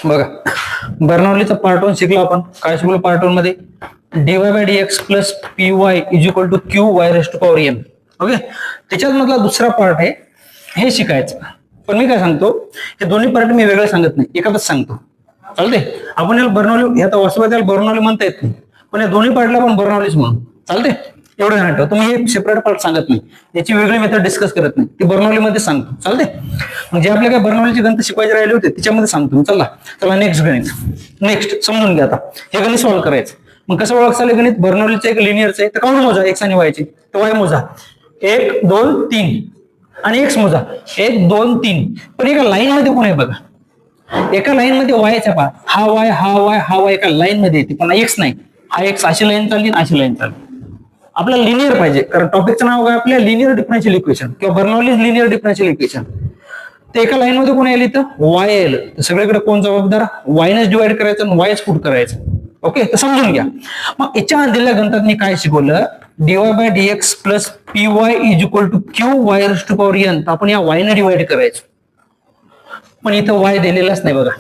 बघा, बर्नौलीचा पार्ट 1 शिकलो आपण. काय शिकलो पार्ट 1 मध्ये? dy/dx plus py is equal to qy⁴n. Okay, त्याच्यात मधला दुसरा पार्ट आहे, हे शिकायचं. पण मी काय सांगतो, हे दोन्ही पार्ट मी वेगळे सांगत नाही, एकाच सांगतो. चालते? आपण याला बर्नौली, आता वास्तवात याला बर्नौली म्हणता येत नाही, पण या दोन्ही पार्टला पण बर्नौलीच म्हणून चालते. एवढं ध्यानात ठेवा. तुम्ही हे सेपरेट पार्ट सांगत नाही, याची वेगळी मेथड डिस्कस करत नाही, ती बर्नौलीमध्ये सांगतो. चालते? मग जे आपल्या काय बर्नौलीचे गणित शिकवायचे राहिले होते त्याच्यामध्ये सांगतो. चला नेक्स्ट गणित. नेक्स्ट समजून घ्या. आता हे गणित सॉल्व्ह करायचं. मग कसं ओळखायचं गणित? बर्नौलीचं एक लिनियरचं आहे, तर काउंट मोजा, एक्स आणि वायची. तर वाय मोजा, 1 2 3 आणि एक्स मोजा 1 2 3. पण एका लाईन मध्ये कोण आहे बघा, एका लाईन मध्ये वायचा पहा, हा वाय हा वाय हा वाय एका लाईन मध्ये येते, पण एक्स नाही. हा एक्स अशी लाईन चालली, अशी लाईन चालली. आपल्याला लिनियर पाहिजे, कारण टॉपिकचं नाव काय आपल्या लिनियर डिफरन्शियल इक्वेशन किंवा बर्नौलीज लिनियर डिफरन्शियल इक्वेशन. ते एका लाईन मध्ये कोण येईल इथं? वाय येईल. तर सगळीकडे कोण जबाबदार? वायनेच डिवाइड करायचं आणि वायच पुट करायचं. ओके, तर समजून घ्या. मग याच्या दिलेल्या गणितात मी काय शिकवलं? dy/dx plus py is equal to qy⁴n. आपण या वायने डिवाइड करायचं, पण इथं वाय दिलेलाच नाही बघा.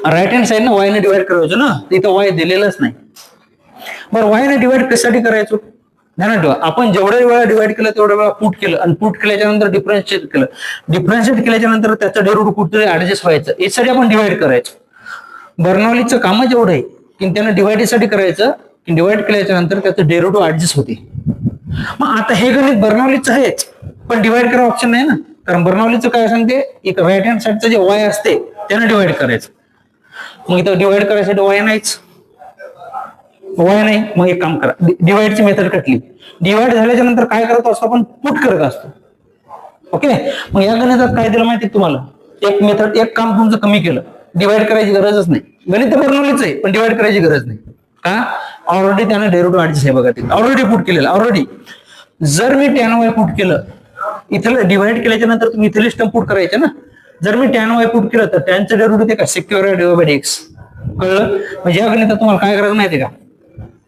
राईट हँड साइड ना वायने डिवाइड करायचं ना, इथं वाय दिलेलंच नाही. बरं, वायने डिवाइड कशासाठी करायचो? ध्यानात ठेवा, आपण जेवढ्या वेळा डिवाइड केलं तेवढ्या वेळा पुट केलं, आणि पुट केल्याच्या नंतर डिफरन्शिएट केलं. डिफरन्शिएट केल्याच्या नंतर त्याचं डेरिव्हेटिव्ह कुठेतरी ऍडजस्ट व्हायचं, यासाठी आपण डिवाइड करायचं. बर्नौलीचं कामच एवढं आहे की त्यांना डिवाइडसाठी करायचं, की डिवाइड केल्याच्या नंतर त्याचं डेरिव्हेटिव्ह ऍडजस्ट होते. मग आता हे गणित बर्नौलीचं आहेच, पण डिवाइड करा ऑप्शन नाही ना, कारण बर्नौलीचं काय सांगते, एक राईट हँड साइडचं जे वाय असते त्याने डिवाइड करायचं. मग इथं डिवाइड करायसाठी वाय नाहीच, वाय नाही. मग एक काम करा, डिवाइडची मेथड कटली. डिवाइड झाल्याच्या नंतर काय करत असतो आपण? पुट करत असतो. ओके, मग या गणितात काय दिलं माहिती तुम्हाला? एक मेथड, एक काम तुमचं कमी केलं, डिवाइड करायची गरजच नाही. गणित बर्नौलीच आहे, पण डिवाइड करायची गरज नाही. का? ऑलरेडी त्याने डेरिव्हेटिव्ह ऍडजस्ट आहे बघा, ते ऑलरेडी पुट केलेलं. ऑलरेडी जर मी tan y पुट केलं, इथं डिवाइड केल्याच्या नंतर तुम्ही इथली स्टंप पुट करायचे ना. जर मी tan y पुट केलं तर टॅनचं डेरिव्हेटिव्ह ते काय? Secure dy/dx. कळलं? म्हणजे या गणितात तुम्हाला काय करायचं माहिती का?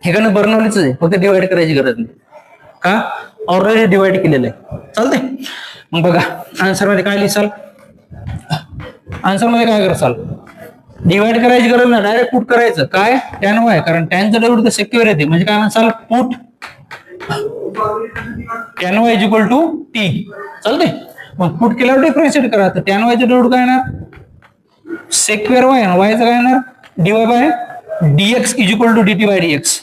हे गणित बर्नौलीच आहे, फक्त डिवाइड करायची गरज नाही. का? ऑलरेडी डिवाइड केलेलं आहे. चालतंय? मग बघा, आन्सर मध्ये काय लिहिसाल? आन्सर मध्ये काय करसाल? डिवाइड करायची गरज नाही, डायरेक्ट पुट करायचं. काय? tan y, कारण टॅनचं डेरिव्हेटिव्ह सेक्युअर येते. म्हणजे काय म्हणसाल? Put tan y is equal to t. चालतंय? मग पुट केल्यावर डिफरन्शिएट करा. तर tan y चं डेरिव्हेटिव्ह काय येणार? सेक्युअर y, आणि y चं काय येणार? dy/dx is equal to dt/dx.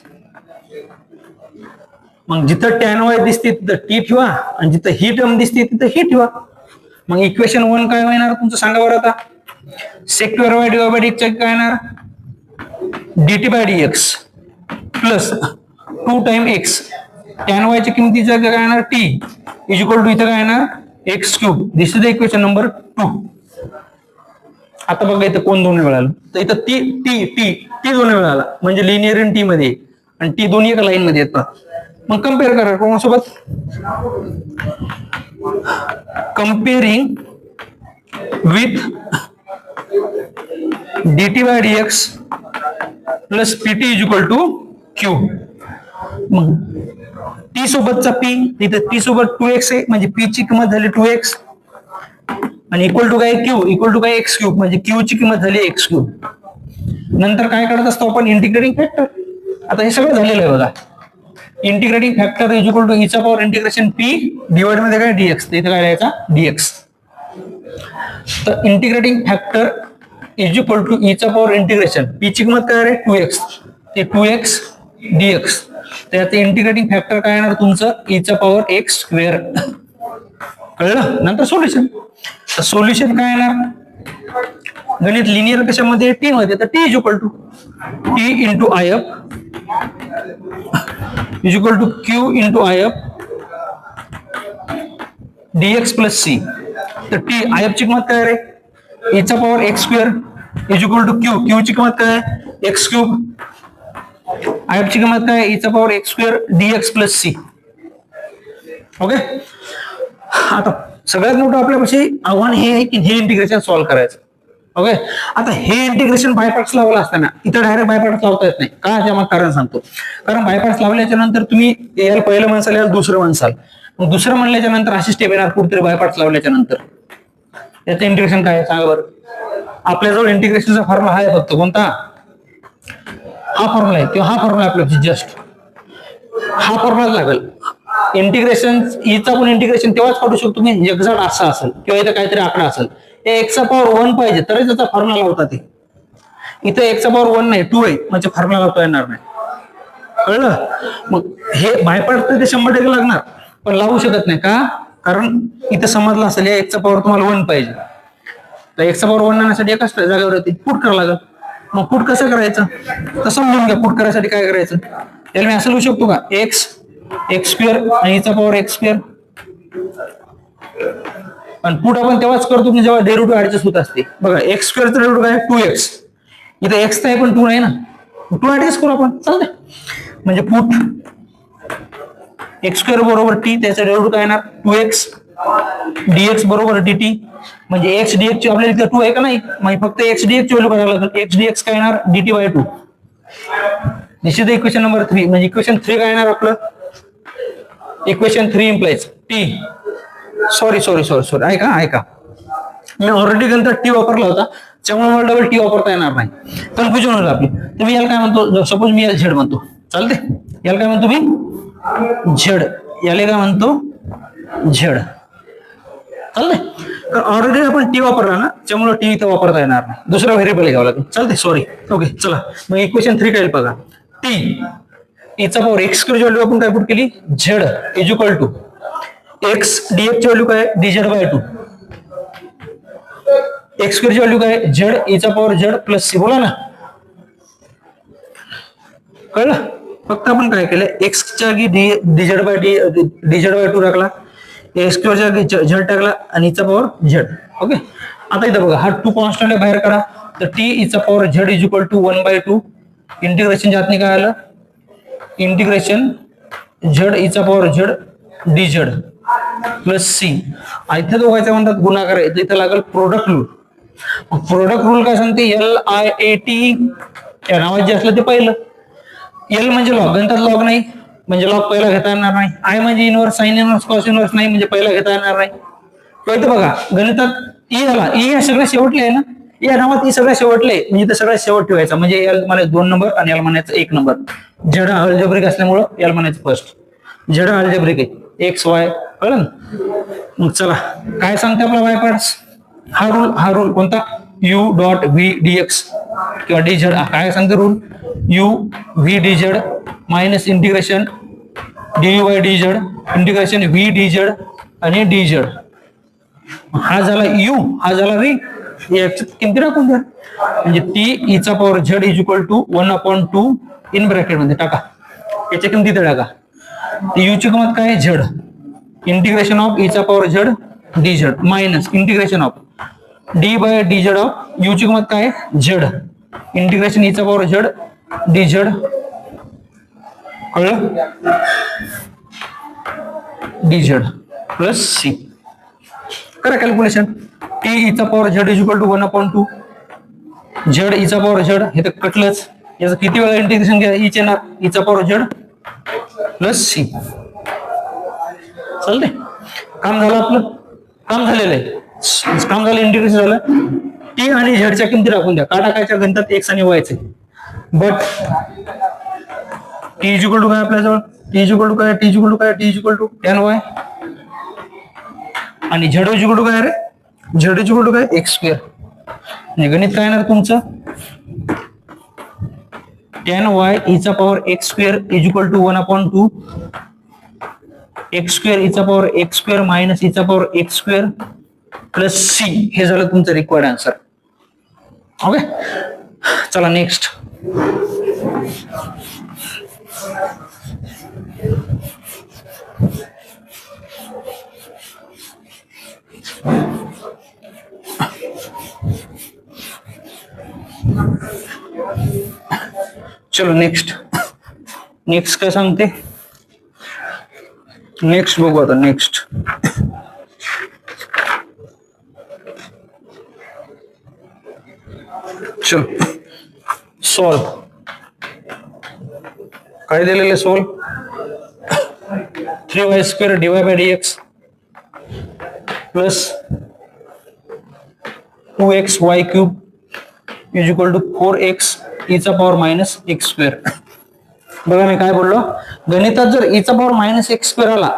मग जिथं tan y दिसते तिथं t ठेवा, आणि जिथं ही टर्म दिसते तिथं ही ठेवा. मग इक्वेशन 1 काय होणार तुमचं? सांगा बरं आता. सेक्युअर y dy/dx काय येणार? dt/dx plus 2 time x. tan y च्या किमतीचं काय येणार? t इज इक्वल टू इथं काय येणार? x³. This is the equation number 2. आता बघा इथं कोण दोन वेळा आलं, तर इथं टी दोन वेळा आला, म्हणजे लिनियर इन टी मध्ये, आणि टी दोन्ही एका लाईन मध्ये येतात. मग कम्पेअर करा कोणासोबत? Comparing with dt/dx plus pt is equal to q. मग टी सोबतचा p, इथं टी सोबत 2x आहे, म्हणजे p ची किंमत झाली 2x, आणि इक्वल टू काय? q इक्वल टू काय? x³, म्हणजे q ची किंमत झाली x³. नंतर काय करत असतो आपण? Integrating factor. आता हे सगळं झालेलं आहे बघा. Integrating factor is equal to ईचा पॉवर इंटिग्रेशन p डिवाइड मध्ये काय? dx. इथे काय लिहायचा? dx. तर integrating factor is equal to ईचा पॉवर इंटिग्रेशन, p ची किंमत काय आहे? 2x. ते 2x dx. त्यात इंटिग्रेटिंग फॅक्टर काय येणार तुमचं? Icha power x². कळलं? नंतर सोल्युशन. तर सोल्युशन काय येणार? गणित लिनियर कशामध्ये? टी मध्ये. तर t is equal to t into if is equal to q into if dx plus c. तर टी if ची किंमत काय रे? ईचा power x² is equal to q ची किंमत काय? x³. if ची किंमत काय? ईचा power x² dx plus c. Okay, आता सगळ्यात मोठं आपल्यापाशी आव्हान हे आहे की हे इंटिग्रेशन सॉल्व्ह करायचं. ओके, आता हे इंटिग्रेशन बायपार्ट्स लावलं असताना इथं डायरेक्ट बायपार्ट्स लावता येत नाही. का? ते मग कारण सांगतो. कारण बायपार्ट्स लावल्याच्या नंतर तुम्ही याला पहिलं म्हणसाल, याला दुसरं म्हणसाल. मग दुसरं म्हणल्याच्या नंतर अशी स्टेप येणार कुठेतरी बायपार्ट्स लावल्याच्या नंतर. याचं इंटिग्रेशन काय सांगा बरं? आपल्याजवळ इंटिग्रेशनचा फॉर्म्युला आहे फक्त कोणता, हा फॉर्म्युला आहे किंवा हा फॉर्म्युला आपल्याला जस्ट हा फॉर्म्युला लागेल. इंटिग्रेशन ईचा पण इंटिग्रेशन तेव्हाच काढू शकतो मी एक्झॅक्ट असा असेल किंवा इथं काहीतरी आकडा असेल. एक्सचा पॉवर 1 पाहिजे तरच त्याचा फॉर्म्युला लावता ते. इथं एक्सचा पॉवर 1 नाही 2 आहे म्हणजे फॉर्म्युला लावता येणार नाही. कळलं. मग हे बायपार्ट तर ते 100% लागणार पण लावू शकत नाही का, कारण इथं समजलं असेल या एक्सचा पॉवर तुम्हाला 1 पाहिजे. तर एक्सचा पॉवर 1 आणण्यासाठी एकाच जागेवर होती पुट करावं लागेल. मग पुट कसं करायचं तर समजून घ्या. पुट करायसाठी काय करायचं, त्याला मी असं लिहू शकतो का एक्स स्क्वेअर आणि ईचा पॉवर एक्स स्क्वेअर. आणि पुट आपण तेव्हाच करतो की जेव्हा डेरिव्हेटिव्ह ऍडजस्ट होत असते. बघा एक्स स्क्वेअरचं डेरिव्हेटिव्ह काय 2x, इथं एक्स आहे पण 2 नाही ना, 2 ऍडजस्ट करू आपण चालतंय. म्हणजे पुट एक्स स्क्वेअर बरोबर टी, त्याचा डेरिव्हेटिव्ह काय येणार 2x dx बरोबर dt. म्हणजे एक्स dx ची आपल्याला इथे 2 आहे का नाही, म्हणजे फक्त एक्स dx ची व्हॅल्यू करायला लागेल. एक्स dx काय येणार dt/2. निश्चित इक्वेशन नंबर 3 म्हणजे इक्वेशन 3 काय येणार आपलं, इक्वेशन 3 इम्प्लाइज टी सॉरी ऐका मी ऑलरेडी नंतर टी वापरला होता त्यामुळे मला डबल टी वापरता येणार नाही, कन्फ्युजन होईल आपली. तर मी याला काय म्हणतो, सपोज मी याला झेड म्हणतो चालते, याला काय म्हणतो मी झेड, याला काय म्हणतो झेड चालते. तर ऑलरेडी आपण टी वापरला ना त्यामुळे टी इथं वापरता येणार नाही, दुसरा व्हेरिएबल घ्यावा लागेल चालते. सॉरी ओके चला मग इक्वेशन 3 काय बघा, टी ईचा पॉवर एक्स स्क्वेअर व्हॅल्यू आपण काय पुट केली Z is equal to x dx ची व्हॅल्यू काय dz/2. एक्स स्क्वेअर ची व्हॅल्यू काय झेड ईचा पॉवर झेड प्लस सी. बोला ना कळलं. फक्त आपण काय केलं एक्स च्या जागी dz/2 टाकला, एक्स स्क्वेअर च्या जागी झेड टाकला आणि ईचा पॉवर झेड. ओके आता इथं बघा हा 2 कॉन्स्टंट बाहेर काढा. तर टी ईचा power z is equal to 1/2 integration जातने काय आलं इंटिग्रेशन झेड ईचा power z dz plus c. इथे दोघांच्या म्हणतात गुणाकार आहे, इथे लागेल प्रोडक्ट रूल. प्रोडक्ट रूल काय सांगते LIAT या नावात जे असलं ते पहिलं. एल म्हणजे लॉग, गणितात लॉग नाही म्हणजे लॉग पहिला घेता येणार नाही. आय म्हणजे inverse, sine inverse, cos inverse नाही म्हणजे पहिला घेता येणार नाही. इथं बघा गणितात ई झाला, ई या सगळ्या शेवटले आहे ना, या नावात ई सगळ्या शेवटले म्हणजे ते सगळ्यात शेवट ठेवायचा. म्हणजे एल म्हणायचं 2 नंबर आणि एल म्हणायचं 1 नंबर. झेड अल्जेब्रिक असल्यामुळं एल म्हणायचं फर्स्ट. झेड अल्जेब्रिक आहे एक्स वाय कळलं. मग चला काय सांगते आपला वाय पार्ट्स, हा रूल कोणता u डॉट व्ही dx किंवा dz. काय सांगते rule u v dz minus integration dy/dz integration v dz आणि dz. हा झाला u, हा झाला v. याच्यात किमती टाकून द्या म्हणजे टी ईचा power z is equal to 1/2 in bracket मध्ये टाका, याच्या किमती तर टाका. यू ची किंमत काय आहे z इंटिग्रेशन ऑफ ईचा power z dz minus integration of d/dz of u ची किंमत काय आहे z इंटिग्रेशन ईचा पॉवर z dz. कळलं dz प्लस सी. करा कॅल्क्युलेशन. टी ईचा power z is equal to 1/2 z ईचा पॉवर z हे तर कटलंच, याचं किती वेळा इंटिग्रेशन घ्या ईचे ना ईचा पॉवर z प्लस सी. चालते काम झालं आपलं, काम झालेलं आहे, काम झालं इंटिग्रेशन झालं. टी आणि झेडच्या किमती टाकून द्या, का टाकायच्या गणितात एक्स आणि वायचे. But t is equal to काय आपल्याजवळ टी इज इक्वल टू काय टी इज इक्वल टू काय t is equal to tan y आणि झेड इज इक्वल टू काय रे झेड इज इक्वल टू काय एक्स स्क्वेअर. म्हणजे गणित काय येणार तुमचं tan y ईचा power x square is equal to 1/2 x square ईचा पॉवर एक्स स्क्वेअर मायनस ईचा power x square plus C. हे झालं तुमचं रिक्वायर्ड आन्सर. ओके चला नेक्स्ट. चलो नेक्स्ट काय सांगते, नेक्स्ट बघू आता. नेक्स्ट चलो सॉल्व. काय दिलेलं solve 3y² dy/dx plus 2xy³ is equal to 4x e चा पॉवर मायनस एक्स स्क्वेअर. बघा मी काय बोललो, गणितात जर e चा पॉवर मायनस एक्स स्क्वेअर आला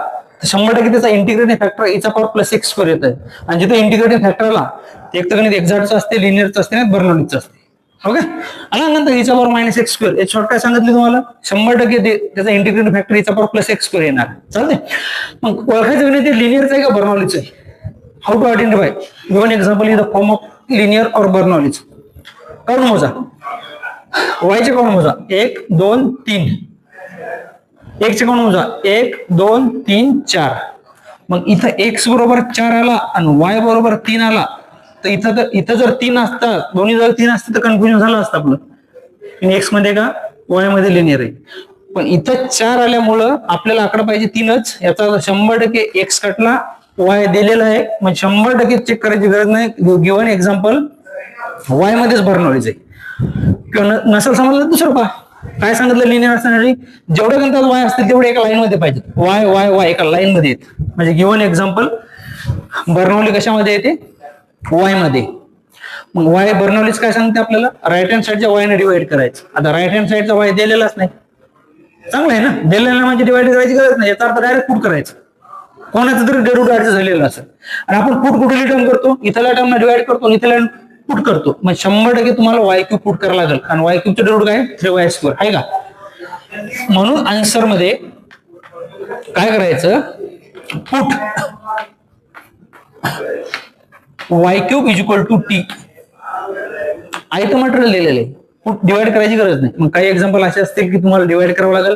तर 100% त्याचा इंटिग्रेटिंग फॅक्टर e चा पॉवर प्लस एक्स स्क्वेअर येत आहे. आणि जिथे इंटिग्रेटिंग फॅक्टर आला ते एक तर गणित एक्झॅक्टचं असते, लिनियरचं असते आणि बर्नौलीचं असते. ओके. आणि नंतर e चा पॉवर मायनस एक्स स्क्वेअर हे शॉर्ट काय सांगितले तुम्हाला, 100% त्याचा इंटिग्रेटिंग फॅक्टर e चा पॉवर प्लस एक्स स्क्वेअर येणार. चालते. मग ओळखायचं गणित लिनियरचं आहे का बर्नौलीचं आहे. How to identify, given example in the form of linear or Bernoulli's. Count मोजा, वायचे काउंट मोजा 1 2 3, एक्सचे काउंट मोजा 1 2 3 4. मग इथं एक्स बरोबर 4 आला आणि वाय बरोबर 3 आला तर इथं जर 3 असतात, दोन्ही जर 3 असते तर कन्फ्युजन झालं असतं आपलं, एक्स मध्ये का वाय मध्ये लिनियर आहे. पण इथं 4 आल्यामुळं आपल्याला आकडा पाहिजे 3च. याचा 100% एक्स कटला, वाय दिलेला आहे, म्हणजे 100% चेक करायची गरज नाही. गिव्हन एक्झाम्पल वाय मध्येच बर्नौलीच आहे. किंवा नसेल समजलं दुसरं पहा, काय सांगितलं लिनियर असण्यासाठी जेवढे गणितात वाय असतील तेवढे एका लाईन मध्ये पाहिजे. वाय वाय वाय एका लाईन मध्ये येते. म्हणजे गिव्हन एक्झाम्पल बर्नौली कशामध्ये येते, वाय मध्ये. मग वाय बर्नौलीच काय सांगते आपल्याला, राईट हँड साईडच्या वायने डिवाइड करायचं. आता राईट हँड साईडचा वाय दिलेलाच नाही, चांगलं आहे ना, दिलेला म्हणजे डिवाइड करायची गरज नाही, याचा अर्थ डायरेक्ट पुट करायचं. कोणाचं तरी डेरिव्हेटिव्ह ऍडजस्ट झालेलं असेल आणि आपण पुट कुठे टर्म करतो, इथल्या टर्मला डिवाइड करतो, इथल्या पुट करतो. मग 100% तुम्हाला वाय क्यूब पुट करावं लागेल. आणि वाय क्यूबचं डेरिव्हेटिव्ह काय 3y स्क्वेअर आहे का. म्हणून आन्सर मध्ये काय करायचं, put y cube is equal to t. आयतं मटेरियल दिलेलं आहे, पुट डिवाइड करायची गरज नाही. मग काही एक्झाम्पल असे असतील की तुम्हाला डिवाइड करावं लागेल,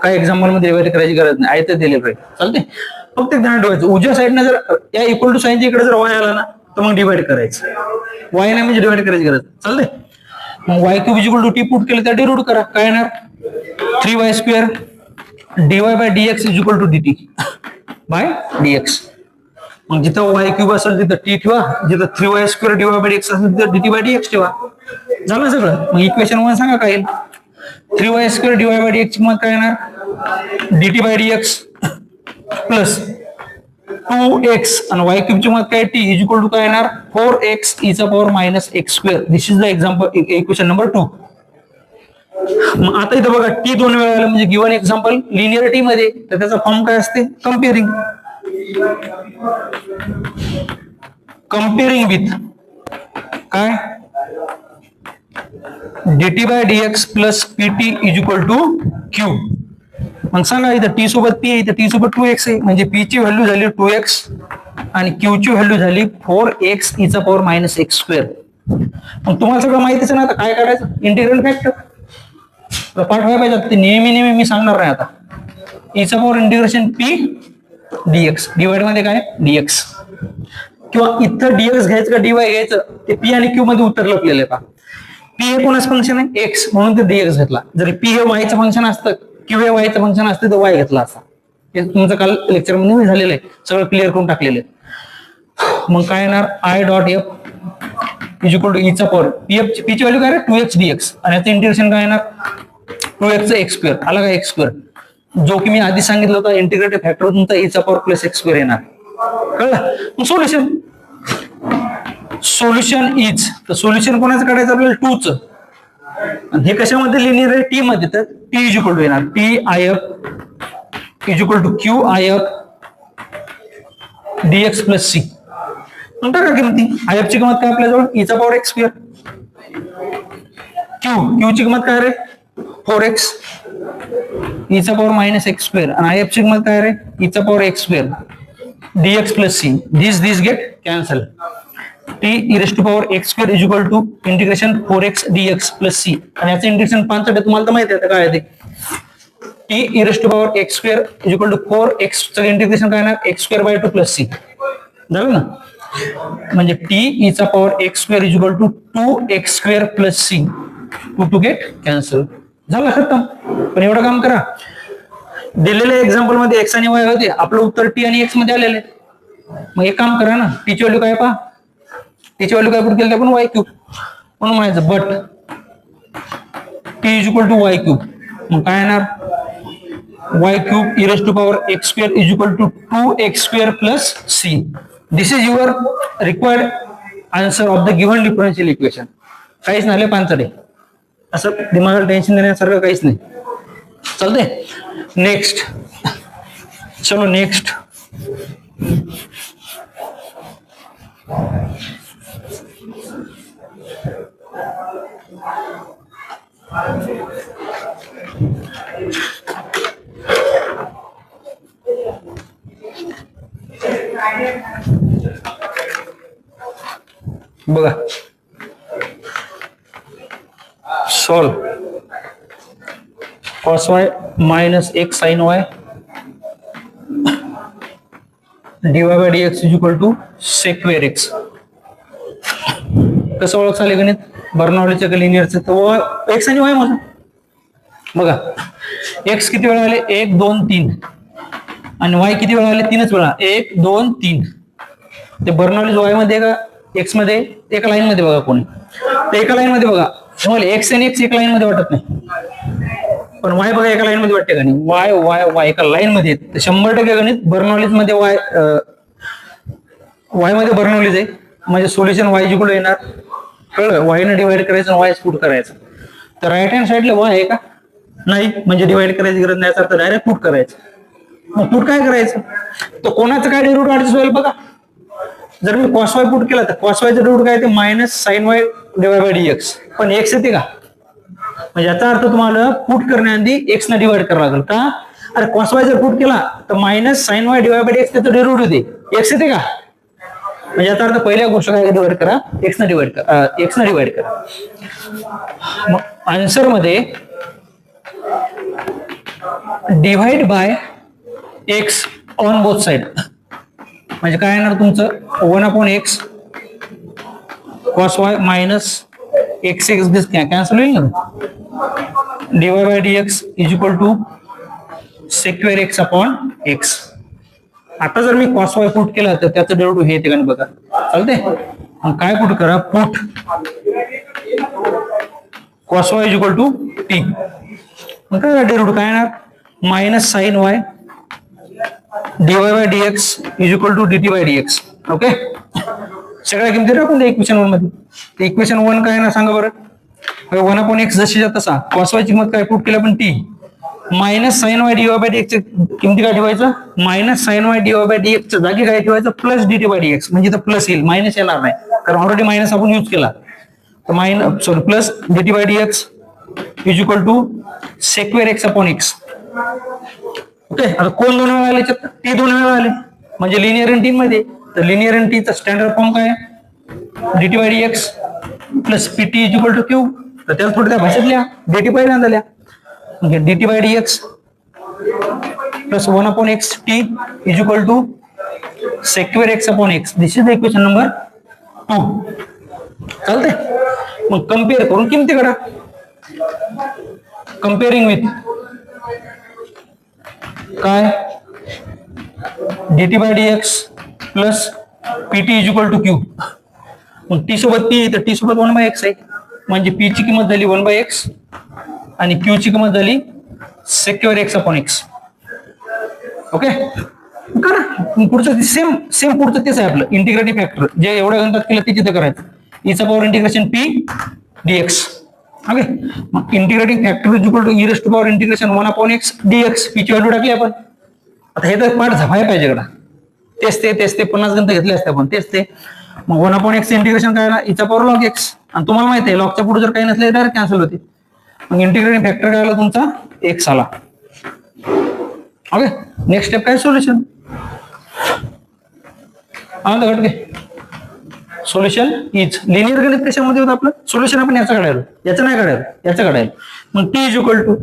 काही एक्झाम्पल मध्ये डिवाइड करायची गरज नाही, आयतं दिलेलं आहे. चालते. फक्त ध्यान ठेवायचं, उजव्या साईडने जर या इक्वल टू साईनच्या इकडे जर वाय आला ना तर मग डिवाइड करायचं. वाय नाही म्हणजे डिवाइड करायची गरज. चालते. मग y cube is equal to t put केलं तर डिरूट करा, काय येणार 3y square dy by dx is equal to dt by dx. मग जिथं वाय क्यूब असेल तिथं टी ठेवा, जिथं 3y square dy by dx असेल तिथं dt बाय dx ठेवा. झालं सगळं. मग इक्वेशन 1 सांगा काय येईल, 3y square dy by dx ची किंमत काय येणार dt by dx plus 2x आणि y क्यूब ची किंमत काय t इज इक्वल टू काय येणार 4x e चा power minus x square. This is the example equation number 2. मग आता इथं बघा टी 2 वेळा आला म्हणजे गिव्हन एक्झाम्पल लिनियरिटी मध्ये, तर त्याचा फॉर्म काय असते, कम्पेअरिंग विथ काय dt by dx plus pt is equal to q. मग सांगा इथं टी सोबत पी आहे, इथं टी सोबत 2x आहे, म्हणजे पी ची व्हॅल्यू झाली 2x आणि क्यू ची व्हॅल्यू झाली 4x e चा पॉवर मायनस एक्स स्क्वेअर. मग तुम्हाला सगळं माहितीच आहे ना, आता काय करायचं, इंटिग्रल फॅक्टर पाठ व्हायला पाहिजे. ते नेहमी मी सांगणार नाही आता. e चा power integration p dx divide मध्ये काय dx, किंवा इथं dx घ्यायचं का dy घ्यायचं ते p आणि q मध्ये उत्तर लपलेलं आहे पहा. p हे कोणाचं फंक्शन आहे x, म्हणून ते dx घेतला. जर p हे y चं फंक्शन असतं, q हे y चं फंक्शन असतं तर y घेतला असता. हे तुमचं काल लेक्चर मध्ये झालेलं आहे, सगळं क्लिअर करून टाकलेलं आहे. मग काय येणार i dot f is equal to e चा पॉवर p ची व्हॅल्यू काय 2x dx आणि याचं इंटिग्रेशन काय येणार 2x एक्स स्क्वेअर. आला का एक्स स्क्वेअर, जो की मी आधी सांगितलं होतं इंटिग्रेटेड फॅक्टर तुमचा e चा पॉवर प्लस एक्स स्क्वेअर येणार. कळलं. मग सोल्युशन इज, तर सोल्युशन कोणाचं काढायचं आपल्याला 2 चं. आणि हे कशामध्ये लिनियर आहे टी मध्ये, तर टी इज इक्वल टू येणार t I F is equal to q I F dx plus c. नंतर का किंमती आय एफ ची किंमत काय आपल्याजवळ e चा पॉवर एक्स स्क्वेअर, क्यू ची किंमत काय रे 4x e चा पॉवर मायनस एक्स स्क्वेअर आणि आय एफ ची किंमत काय रे e चा power x square dx plus c. This get cancel. t e raise to power x square is equal to integration 4x dx plus c. आणि याचं integration 5 साठी तुम्हाला तर माहिती आहे काय आहे ते, t e raise to power x square is equal to 4x चं इंटिग्रेशन काय येणार x square by 2 plus c. झालं ना. म्हणजे t e चा power x square is equal to 2x square plus c. 2 get cancel. झालं खतम. पण एवढं काम करा, दिलेल्या एक्झाम्पल मध्ये एक्स आणि वाय होते, आपलं उत्तर टी आणि एक्स मध्ये आलेले. मग एक काम करा ना, टी ची व्हॅल्यू काय पहा, टीची व्हॅल्यू काय पुट केली आपण वाय क्यूब, म्हणून म्हणायचं but t is equal to y cube. मग काय येणार y cube e raise to power x square is equal to 2x square plus c. This is your required answer of the given differential equation. काहीच नाही पांचडे, असं दिमागाला tension देण्यासारखं काहीच नाही. चालतंय. नेक्स्ट, चलो नेक्स्ट. बघा, solve cos y minus x sin y dy by dx is equal to sec² x. कसं ओळख आले गणित बर्नौलीच्या लिनियरचं? तर x आणि y मोजा. बघा, x किती वेळा आले? 1 2 3. आणि y किती वेळा आले? 3च वेळा. 1 2 3. ते बर्नौली y मध्ये का x मध्ये? एका लाईन मध्ये बघा कोणी, तर एका लाईन मध्ये बघा. तुम्हाला x आणि x एका लाईन मध्ये वाटत नाही, पण y बघा एका लाईन मध्ये वाटते का नाही? y y y एका लाईन मध्ये. 100% गणित बर्नौलीज मध्ये y मध्ये बर्नौलीज आहे. म्हणजे सोल्युशन y इक्वल येणार, कळलं? y ने डिवाइड करायचं, y पुट करायचं. तर राईट हँड साइडला y आहे का? नाही, म्हणजे डिवाइड करायची गरज नाही, तर डायरेक्ट पुट करायचं. मग पुट काय करायचं? तर कोणाचं काय डेरिव्हेटिव्ह ऍडजस्ट होईल बघा. जर मी cos y पुट केला तर cos y चं डेरिव्हेटिव्ह काय येते? Minus sin y divide by dx. पण x येते का? म्हणजे याचा अर्थ तुम्हाला पुट करण्याआधी x ने डिवाइड करावं लागेल का? अरे cos y जर पुट केला तर minus sin y divide by dx त्याचं डेरिव्हेटिव्ह येते. x येते का? म्हणजे याचा अर्थ पहिल्या गोष्ट काय डिवाइड करा, x ने डिवाइड करा, x ने डिवाइड करा. मग आन्सर मध्ये divide by x on both side म्हणजे काय येणार तुमचं? 1/x cos y minus x x cancel होईल ना. Divide by dx is equal to sec² x upon x. आता जर मी cos y पुट केला तर त्याचं डेरिव्हेटिव्ह हे येते का बघा. चालते. मग काय पुट करा? Put cos y is equal to t. मग काय डेरिव्हेटिव्ह काय येणार? Minus sin y dy by dx is equal to dt by dx. Okay, सगळ्या किमती टाकून द्या इक्वेशन 1 मध्ये. इक्वेशन 1 काय ना सांगा बरं. 1/x जशीच्या तसा cos y ची किंमत काय पुट केली आपण? t. Minus sin y dy by dx किमती काय ठेवायचं? Minus sin y dy by dx च्या जागी काय ठेवायचं? Plus dt by dx. म्हणजे तर प्लस येईल, मायनस येणार नाही, कारण ऑलरेडी मायनस आपण यूज केला. तर minus sorry plus dt by dx is equal to sec² x upon x. Okay, आता कोण 2 वेळा आले? t 2 वेळा आले, म्हणजे लिनिअरिटी मध्ये. तर लिनिअरिटीचा स्टँडर्ड फॉर्म काय? dt by dx plus pt is equal to q. तर त्याला थोडी त्या भाषेत लिहा, dt पहिल्यांदा लिहा. म्हणजे dt by dx plus 1/x t is equal to sec² x upon x. This is the equation number 2. चालते. मग कम्पेअर करून किमती करा. कम्पेअरिंग विथ काय? dt by dx plus pt is equal to q. मग t सोबत p तर t सोबत 1/x आहे, म्हणजे p ची किंमत झाली 1/x आणि q ची किंमत झाली sec² x upon x. Okay, करा. पुढचं सेम सेम पुढचं तेच आहे आपलं इंटिग्रेटिंग फॅक्टर, जे एवढ्या गणितात केलं ते तिथे करायचं. e चा power integration p dx. Okay, मग integrating factor is equal to e raised to power integration 1/x dx. p ची व्हॅल्यू टाकली आपण. आता हे तर पाठ झापाय पाहिजे कडा. तेच ते 50 गणित घेतले असते आपण, तेच ते. मग 1/x इंटिग्रेशन काय आला? e चा पॉवर log x. आणि तुम्हाला माहिती आहे लॉगच्या पुढे जर काही नसले डायरेक्ट कॅन्सल होते. मग इंटिग्रेटिंग फॅक्टर काय आला तुमचा? x आला. ओके, नेक्स्ट स्टेप काय? सोल्युशन. घटके सोल्युशन इज लिनियर गणित कशामध्ये होतं आपलं? सोल्युशन आपण याचं काढायला, याचं नाही काढायला, याचं काढायला. मग t इज इक्वल टू,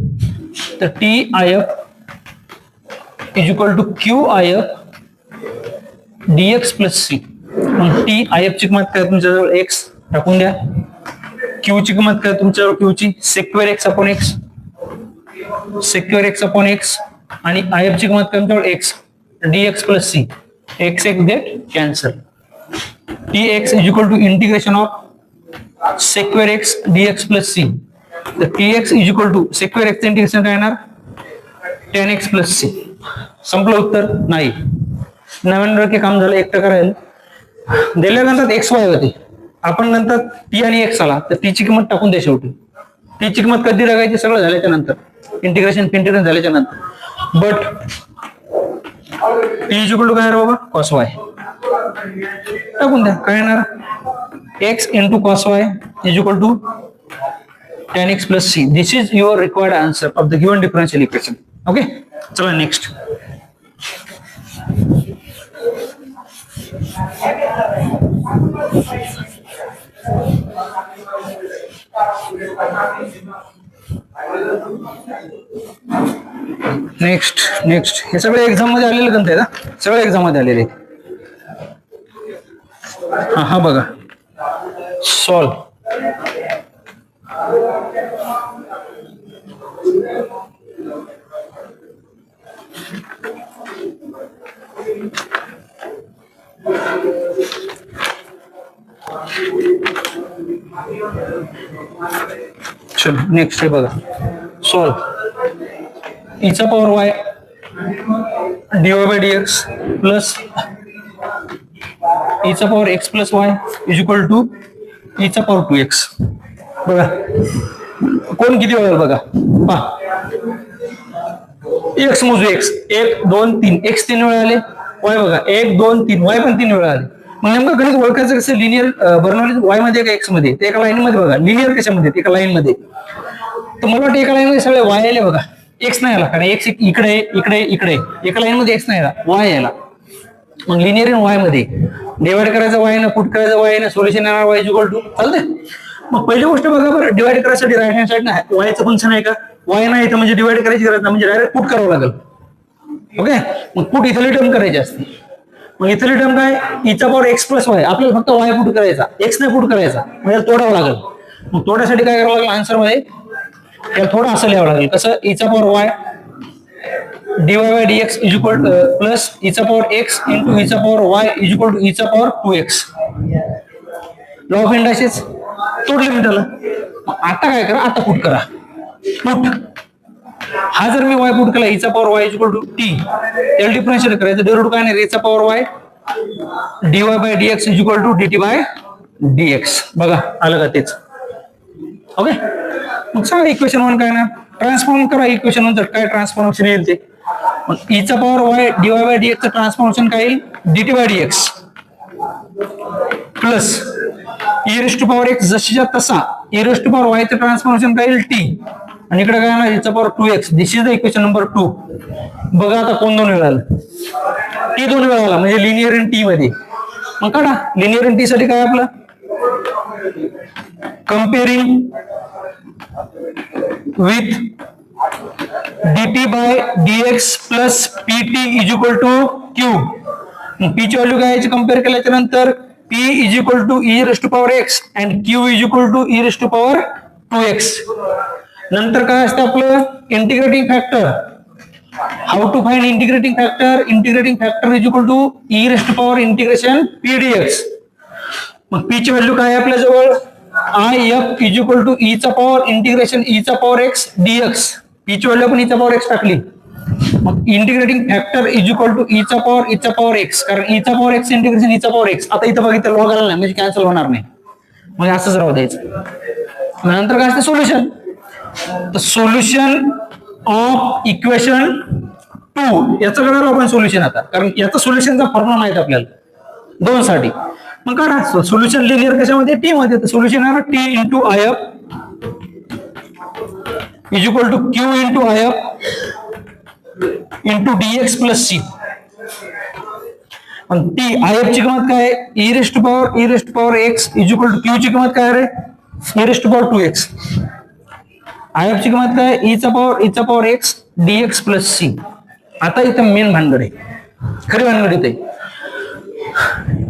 तर t if is equal to q if dx plus c. मग t if ची किंमत काय तुमच्याजवळ? x टाकून द्या. q ची किंमत काय तुमच्याजवळ? q ची sec² x upon x, sec² x upon x. आणि if ची किंमत काय तुमच्याजवळ? x dx plus c. x x get cancel. tx is equal to integration of sec² x dx plus c. तर tx is equal to sec² x integration काय येणार? tan x plus c. संपलं उत्तर? नाही. 99% काम झालं, 1% राहील. दिल्या गणितात xy होते, आपण नंतर टी आणि एक्स आला तर टीची किंमत टाकून द्या शेवटी. टीची किंमत कधी टाकायची सगळं झाल्याच्या नंतर, इंटिग्रेशन झाल्याच्या नंतर. But t is equal to काय रे बाबा, कॉस वाय टाकून द्या. काय येणार, x into cos y is equal to tan x plus c. This is your required answer of the given differential equation. Okay, चला next. नेक्स्ट हे सगळे एक्झाम मध्ये आलेले गंत आहे ना, सगळे एक्झाम मध्ये आलेले. हा बघा, सॉल्व. चलो नेक्स्ट आहे बघा, सॉल्व. ईचा power y dy by dx plus ईचा power x plus y is equal to ईचा पॉवर 2x. बघा कोण किती वेळा बघा, पहा एक्स मोजू, एक्स 1 2 3, एक्स 3 वेळा आले, वाय बघा 1 2 3, वाय पण 3 वेळा आले. मग नेमकं गणित ओळखायचं कसं, लिनियर बर्नौली वाय मध्ये का एक्स मध्ये, ते एका लाईन मध्ये बघा, लिनियर कशामध्ये एका लाईन मध्ये. तर मला वाटतं एका लाईन मध्ये सगळे वाय आले बघा, एक्स नाही आला, कारण एक्स इकडे इकडे इकडे, एका लाईन मध्ये एक्स नाही आला, वाय आला. मग लिनियर वाय मध्ये डिवाइड करायचं वाय ना, पुट करायचं वाय ना, सोल्युशन येणार वाय इज इक्वल टू. चालतंय. मग पहिली गोष्ट बघा बरं, डिवाइड करायसाठी राईट हँड साईड ना वायचं फंक्शन आहे का, वाय नाही तर म्हणजे डिवाइड करायची गरज नाही, म्हणजे डायरेक्ट पुट करावं लागेल. ओके, मग पुट इथली टर्म करायची असते. मग इथली टर्म काय, ईचा पॉवर एक्स प्लस वाय, आपल्याला फक्त वाय पुट करायचा, एक्स नाही पुट करायचा, म्हणजे तोडावं लागेल. मग तोड्यासाठी काय करावं लागेल, आन्सर मध्ये त्याला थोडं असं लिहावं लागेल. कसं, ईचा power y dy by dx is equal plus ईचा पॉवर एक्स इंटू ईचा power y is equal to ईचा power 2x. Law of indices तोडले मी त्याला. आता काय करा, आता पुट करा. पुट हा जर मी वाय पुट केला, ईचा power y is equal to t, त्याला डिफरन्शिएट करायचं, डेरिव्हेटिव्ह काय नाही, ईचा power y dy by dx is equal to dt by dx. बघा आलं का तेच. ओके, मग सांगा इक्वेशन 1 काय ना, ट्रान्सफॉर्म करा इक्वेशन 1. काय ट्रान्सफॉर्मेशन येईल ते, मग ईचा power y dy by dx चं ट्रान्सफॉर्मेशन काय येईल, dt by dx plus e raise to power x जशीच्या तसा e raise to power y चं ट्रान्सफॉर्मेशन काय येईल टी, आणि इकडे काय ना ईचा power 2x. This is the equation number 2. बघा आता कोण 2 वेळा आलं, टी 2 वेळा आला, म्हणजे लिनियर इन टी मध्ये. मग काढा, लिनियर इन टी साठी काय आपलं, comparing with dt by dx plus pt is equal to q. p ची व्हॅल्यू काय याची कम्पेअर केल्याच्या नंतर p is equal to e raise to power x and q is equal to e raise to power 2x. नंतर काय असतं आपलं integrating factor. How to find integrating factor, integrating factor is equal to e raise to power integration p dx. मग p ची value काय आहे आपल्या जवळ, I f is equal to e चा पॉवर इंटिग्रेशन e चा पॉवर x dx. p ची value आपण e चा पॉवर x टाकली, मग integrating factor is equal to e चा पॉवर x, कारण e चा पॉवर x इंटिग्रेशन e चा पॉवर x. आता इथं बघितलं लॉग आला नाही म्हणजे कॅन्सल होणार नाही, म्हणजे असंच राहू द्यायचं. नंतर काय असतं सोल्युशन. तर सोल्युशन ऑफ इक्वेशन 2 याचं करणार आपण सोल्युशन आता, कारण याचा सोल्युशनचा फॉर्म्युला माहित आपल्याला 2 साठी. मग काढा सोल्युशन लिनियर कशामध्ये, टी मध्ये. तर सोल्युशन आहे ना t into I F is equal to q into I F into dx plus c. T I F ची किंमत काय आहे, e raise to power x is equal to q ची किंमत काय आहे, e raise to power 2x. I F ची किंमत काय, ई चा power x dx plus c. आता इथं मेन भानगड आहे, खरी भानगड इथे.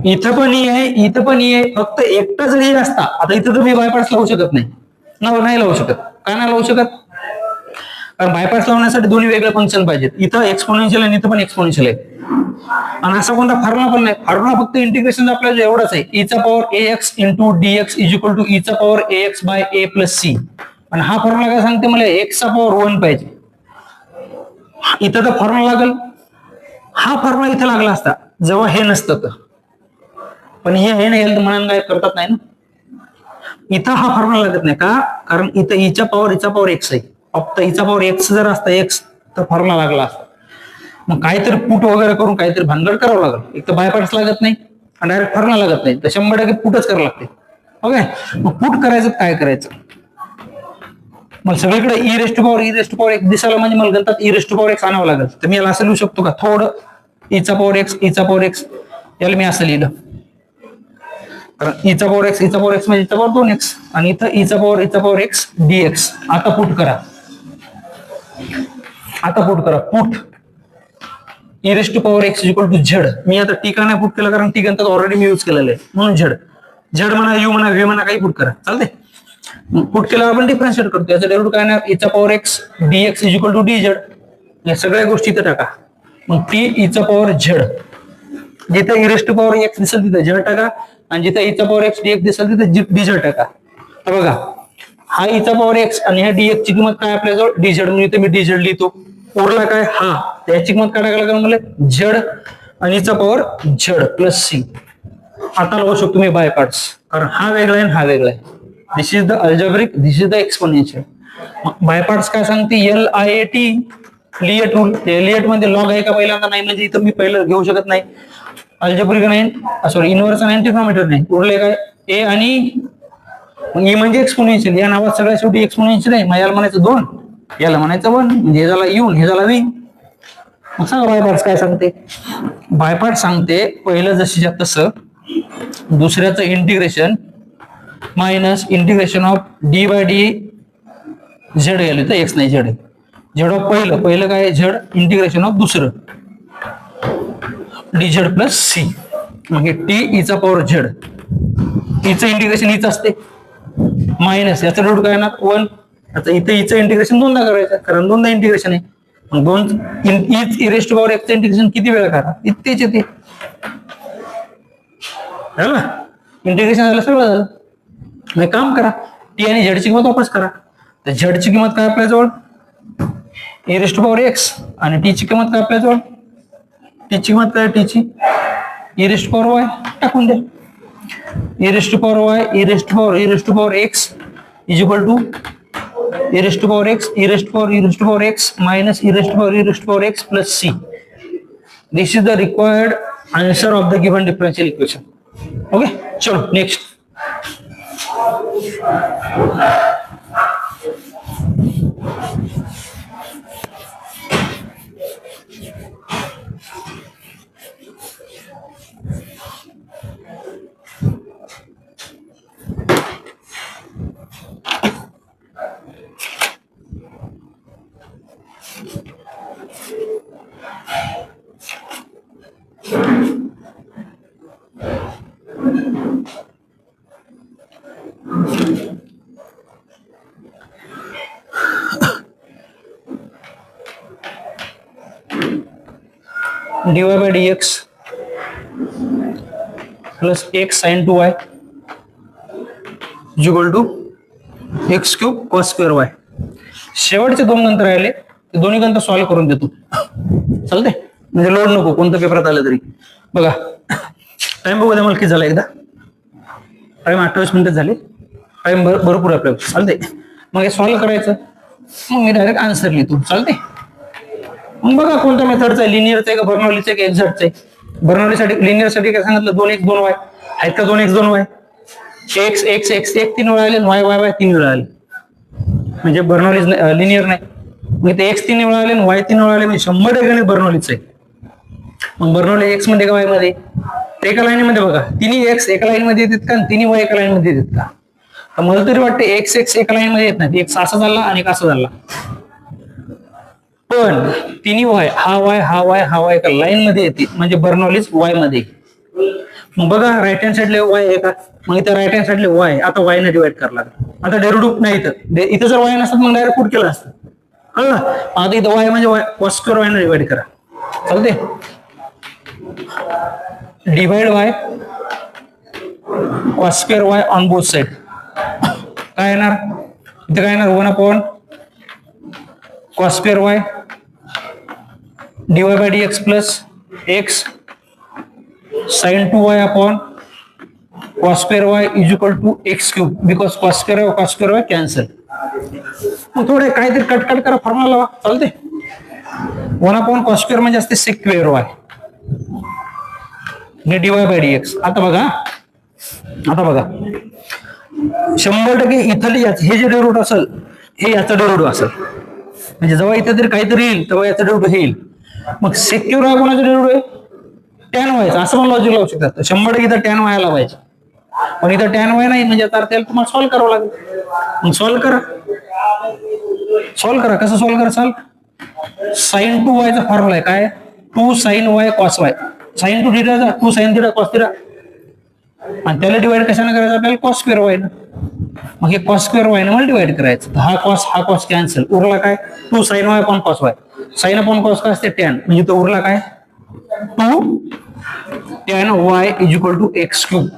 इथं पण आहे, इथं पण आहे, फक्त एकटा जरी असता, आता इथं तर मी बायपास लावू शकत नाही, नाही लावू शकत. काय नाही लावू शकत, कारण बायपास लावण्यासाठी दोन्ही वेगळे फंक्शन पाहिजेत. इथं एक्सपोनेन्शियल आणि इथं पण एक्सपोनेन्शियल आहे, आणि असा कोणता फॉर्म्युला पण नाही. फॉर्म्युला फक्त इंटिग्रेशन आपल्याला एवढाच आहे, ई चा power ax into dx is equal to e चा power ax by a plus c. आणि हा फॉर्म्युला काय सांगते मला, x चा पॉवर 1 पाहिजे. इथं तर फॉर्म्युला लागेल, हा फॉर्म्युला इथं लागला असता जेव्हा हे नसतं तर, पण हे नाही म्हणून काय करतात नाही ना, इथं हा फॉर्म्युला लागत नाही का, कारण इथं ईचा पॉवर एक्स आहे. फक्त ईचा पॉवर एक्स जर असता एक्स तर फॉर्म्युला लागला असता. मग काहीतरी पुट वगैरे करून काहीतरी भानगड करावं लागेल. एक तर बायपार्ट्स लागत नाही आणि डायरेक्ट फॉर्म्युला लागत नाही, तर 100% पुटच करावं लागते. ओके, मग पुट करायचं काय करायचं, मग सगळीकडे e raised to power x दिसायला म्हणजे मला गणतात e raised to power x आणावं लागेल. तर मी याला असं लिहू शकतो का, थोडं ईचा पॉवर एक्स याला मी असं लिहिलं, कारण ईचा पॉवर एक्स म्हणजे ईचा पॉवर 2x आणि इथं ईचा पॉवर एक्स dx. आता पुट करा, put e raised to power x equal to z. मी आता टी का नाही पुट केलं, कारण टी गणतात ऑलरेडी मी यूज केलेलं आहे, म्हणून झेड म्हणा, यू म्हणा, व्ही म्हणा, काही पुट करा चालते. पुट केल्यावर आपण डिफरन्शिएट करतो, याचा डेरिव्हेटिव्ह काय नाही, ईचा power x dx equal to dz. या सगळ्या गोष्टी इथं टाका. मग टी ईचा पॉवर झेड, जिथे e raised to power x दिसेल तिथे झेड टाका, आणि जिथे ईचा पॉवर एक्स dx दिसेल तिथे dz टाका. तर बघा, हा ईचा पॉवर एक्स आणि ह्या dx ची किंमत काय आपल्याजवळ dz, म्हणून इथे मी dz लिहितो. उरला काय हा, त्याची किंमत काय टाकायला लागेल मला, झेड आणि ईचा पॉवर झेड प्लस सी. आता लावू शकतो मी बाय पार्ट्स, कारण हा वेगळा आहे आणि हा वेगळा आहे. This is the algebraic, this is the exponential. By parts काय सांगते, LIAT लिएट रूल. लिएट मध्ये लॉग आहे का पहिल्यांदा, नाही, म्हणजे इथं मी पहिलं घेऊ शकत नाही. अल्जेब्रिक नाही, सॉरी इन्व्हर्स आणि ट्रिग्नोमेट्री नाही. उरले काय ए आणि ई म्हणजे एक्सपोनेन्शियल. या नावात सगळ्या शेवटी एक्सपोनेन्शियल आहे. मग याला म्हणायचं 2, याला म्हणायचं 1, म्हणजे हे झाला येऊन हे झाला व्ही. मग सांगा बायपार्ट्स काय सांगते. बायपार्ट सांगते पहिलं जशीच्या तसं, दुसऱ्याचं integration minus integration of d by d z गेलं तर एक्स नाही झेड. झेड ऑफ पहिलं काय झेड, इंटिग्रेशन ऑफ दुसरं डी झेड प्लस सी. मग हे टी ईचा पॉवर झेड, ईचं इंटिग्रेशन ईच असते, मायनस याचा रूट काय ना 1. आता इथे ईचं इंटिग्रेशन 2दा करायचं, कारण 2दा इंटिग्रेशन आहे. मग 2 ई रेस्ट टू पॉवर एक्सचं इंटिग्रेशन किती वेळा करा, इतकेच येते. इंटिग्रेशन झालं, सगळं झालं. मग काम करा, टी आणि झेडची किंमत वापस करा. तर झेडची किंमत काय आपल्याजवळ e raised to power x, आणि टी ची किंमत काय आपल्याजवळ, टीची किंमत काय, टीची e raised to power y टाकून द्या. E raised to power y, e raised to power x is equal to e raised to power x, e raised to power x minus e raised to power x plus c. This is the required answer of the given differential equation. Okay, चलो next. dy by dx plus x sin 2y equal to x cube cos square y. शेवटचे 2 गणित राहिले, ते दोन्ही गणित solve करून देतो, चालते, म्हणजे लोड नको कोणत्या पेपरात आलं तरी. बघा टाइम बघू द्या मला किती झाला, एकदा टाइम 28 मिनिटं झाले, टाइम भरपूर आपल्याला, चालते. मग हे सॉल्व्ह करायचं, मग मी डायरेक्ट आन्सर लिहितो, चालते. मग बघा कोणत्या मेथडचा आहे, लिनियरचा आहे का बर्नौलीचा आहे का एक्झॅक्टचा आहे. बर्नौलीसाठी लिनियरसाठी काय सांगितलं, 2x 2y आहेत का, 2x 2y, x x x 3 वेळा आले, y y y 3 वेळा आले, म्हणजे बर्नौली लिनियर नाही. मग ते x 3 वेळा आले, y 3 वेळा आले, म्हणजे 100% गणित बर्नौलीच आहे. मग बर्नौली x मध्ये का y मध्ये, एका लाईन मध्ये बघा, तिन्ही x एका लाईन मध्ये येतात का, तिन्ही y एका लाईन मध्ये येतात का. तर मला तरी वाटते x x एका लाईन मध्ये येत नाही, एक असा झाला आणि एक असा झाला, पण तिन्ही y हा y एका लाईन मध्ये येते, म्हणजे बर्नौलीच y मध्ये. मग बघा राईट हँड साइडले y आहे का, मग इथं राईट हँड साइडले y, आता y ने डिवाइड करायला लागेल. आता डेरिव्हेटिव्ह नाही, इथं जर y नसतात मग डायरेक्ट पुट केलं असतं. कळलं, आता इथं y म्हणजे cos स्क्वेअर y ने डिवाइड करा, चालते. Divide y cos square y on both side, काय येणार, इथे काय येणार, 1 cos square y dy by dx प्लस x sin 2y upon cos square y is equal to x cube because cos square y cancel. मग थोडे काहीतरी cut करा फॉर्म्युला लावा चालते. 1/cos स्क्वेअर म्हणजे असते sec square y d y by d x. आता बघा 100% इथं हे जे डेरिव्हेटिव्ह असेल हे याचं डेरिव्हेटिव्ह असेल. म्हणजे जेव्हा इथे तरी काहीतरी येईल तेव्हा याचं डेरिव्हेटिव्ह येईल. मग सेक्युअर वाय कोणाचं डेरिव्हेटिव्ह आहे? टॅन वायचं. असं पण लॉजिक लावू शकतात. 100% इथं टॅन वाय लावायचं. पण इथं टॅन वाय नाही म्हणजे आता तुम्हाला सॉल्व्ह करावं लागेल. मग सॉल्व्ह करा. कसं सॉल्व्ह कराल? साइन टू वायचा फॉर्म्युला आहे काय? 2 sin y cos y. Sign to theta 2 sin theta cos theta आणि त्याला डिवाइड कशाने करायचं आपल्याला? Cos square Y. मग हे कॉस स्क्वेअर वाय ने मला डिवाइड करायचं. हा कॉस कॅन्सल. उरला काय? 2 sin y upon cos y. Sine upon cos काय असते? टॅन. म्हणजे तो उरला काय? 2 tan y is equal to x cube.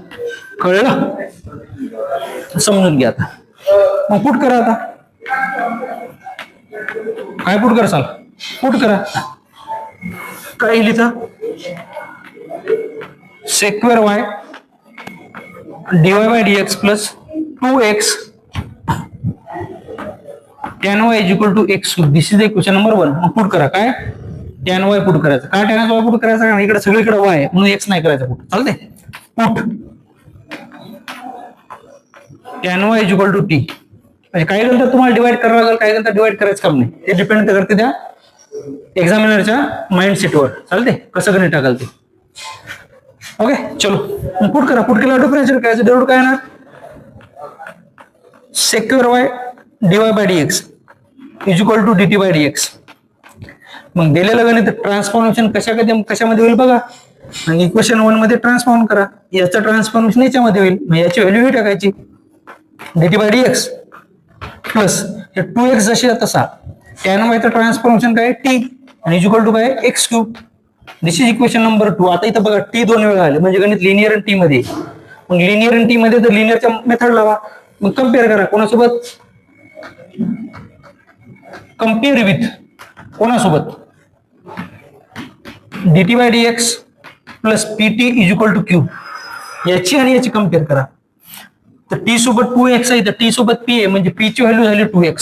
कळलं? समजून घ्या आता. मग पुट करा. आता काय पुट कराल? पुट करा. काय लिहिता? Sec square y dy by dx plus 2x tan y is equal to x cube. This is equation number 1. मग पुट करा. काय? tan y पुट करायचं. काय tan y पुट करायचं? कारण इकडे सगळीकडे y आहे म्हणून x नाही करायचं पुट. चालते? Put tan y is equal to t. म्हणजे काही नंतर तुम्हाला डिवाइड करावं लागेल, काही नंतर डिवाइड करायचं काम नाही. ते डिपेंड करते त्या एक्झामिनरच्या माइंडसेटवर. चालते? कसं गणित टाकाल ते. ओके चलो पुट करा. पुट केल्यावर डिफरन्शियल करायचं. डेरिव्हेटिव्ह काय येणार? Sec square y dy by dx is equal to dt by dx. मग दिलेलं गणित ट्रान्सफॉर्मेशन कशामध्ये होईल बघा. आणि इक्वेशन 1 मध्ये ट्रान्सफॉर्म करा. याचं ट्रान्सफॉर्मेशन याच्यामध्ये होईल. मग याची व्हॅल्यू ही टाकायची dt by dx plus 2x जशी तसा tan y चं ट्रान्सफॉर्मेशन काय? t आणि इज इक्वल टू काय? X cube. This is equation number 2. आता इथं बघा t 2 वेळा आले म्हणजे गणित लिनियर आणि टी मध्ये. मग लिनियर आणि टी मध्ये तर लिनियरच्या मेथड लावा. मग कम्पेअर करा. कोणासोबत? कम्पेअर विथ कोणासोबत? dt by dx plus pt is equal to q. याची आणि याची कम्पेअर करा. तर t सोबत 2x आहे तर t सोबत p आहे म्हणजे p ची व्हॅल्यू झाली 2x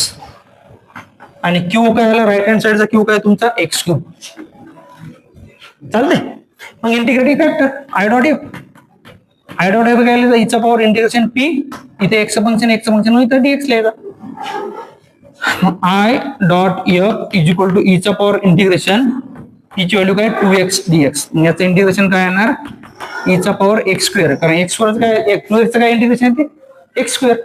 आणि q काय झाला? राईट हँड साइडचा q काय तुमचा? X cube. चालते? मग integrating factor I dot F काय लिहायचं? इचा पॉवर इंटिग्रेशन p. इथे x फंक्शन इथं dx लिहायचा. मग I dot F is equal to इचा पॉवर इंटिग्रेशन p ची व्हॅल्यू काय? 2x dx. याचं इंटिग्रेशन काय येणार? इचा पॉवर एक्स स्क्वेअर. कारण एक्स स्क्वेअर काय? 2x काय इंटिग्रेशन आहे ते? X square.